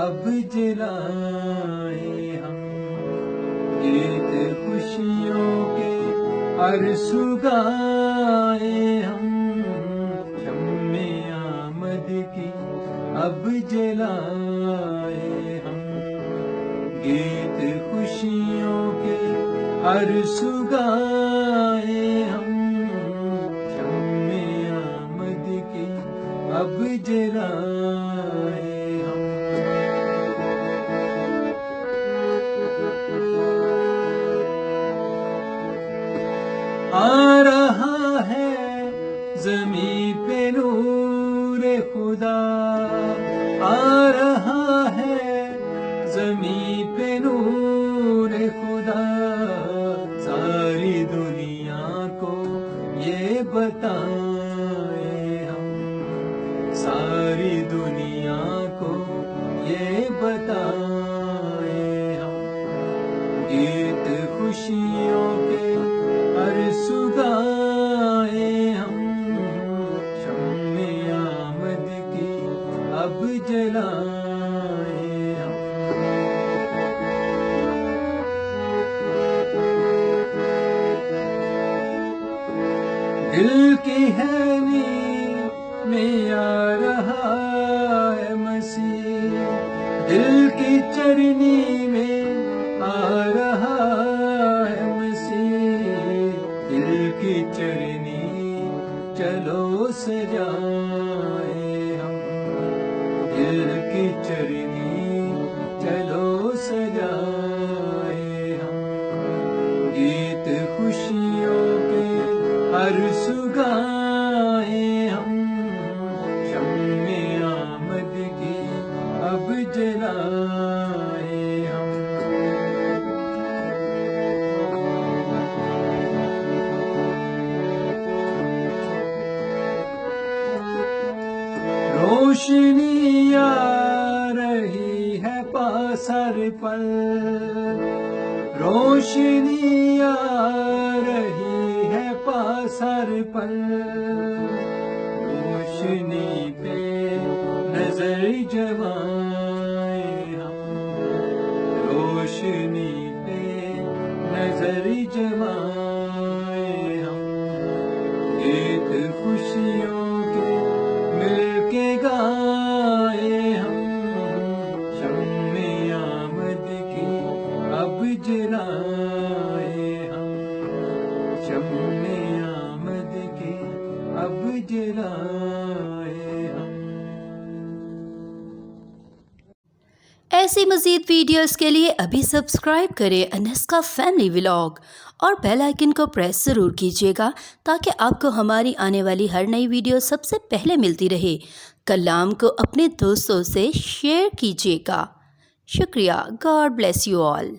اب جلائیں ہم، گیت خوشیوں کے عرص گائیں ہم، شمع آمد کی اب جلائیں ہم، گیت خوشیوں کے عرص گائیں ہم، شمع آمد کی اب جلائیں ہم۔ آ رہا ہے زمیں پہ نور خدا، آ رہا ہے زمیں پہ نور خدا، ساری دنیا کو یہ بتائیں ہم، ساری دنیا کو یہ بتائیں ہم، گیت خوشیوں کے عرص گائیں ہم، شمع آمد کی اب جلائیں ہم۔ دل کی ہے نیند میں آ رہا ہے مسیح، دل کی چرنی میں آ رہا ہے مسیح، دل کی چرنی چلو سجائیں ہم، دل کی چرنی چلو سجائیں ہم، گیت خوشیوں کے عرص گائیں ہم، شمع آمد کی اب جلائیں ہم۔ روشنی آ رہی ہے پاسر پر، روشنی آ رہی ہے پاسر پر، روشنی پہ نظر جمائیں ہم، روشنی پہ نظر جمائیں ہم، گیت خوشیوں کے مل کے گائیں ہم، شمع آمد کی اب جلائیں ہم، شمع آمد کی اب جلائیں ہم۔ ایسی مزید ویڈیوز کے لیے ابھی سبسکرائب کریں انسکا فیملی ولاگ اور بیل آئیکن کو پریس ضرور کیجیے گا تاکہ آپ کو ہماری آنے والی ہر نئی ویڈیو سب سے پہلے ملتی رہے۔ کلام کو اپنے دوستوں سے شیئر کیجیے گا۔ شکریہ۔ God bless you all.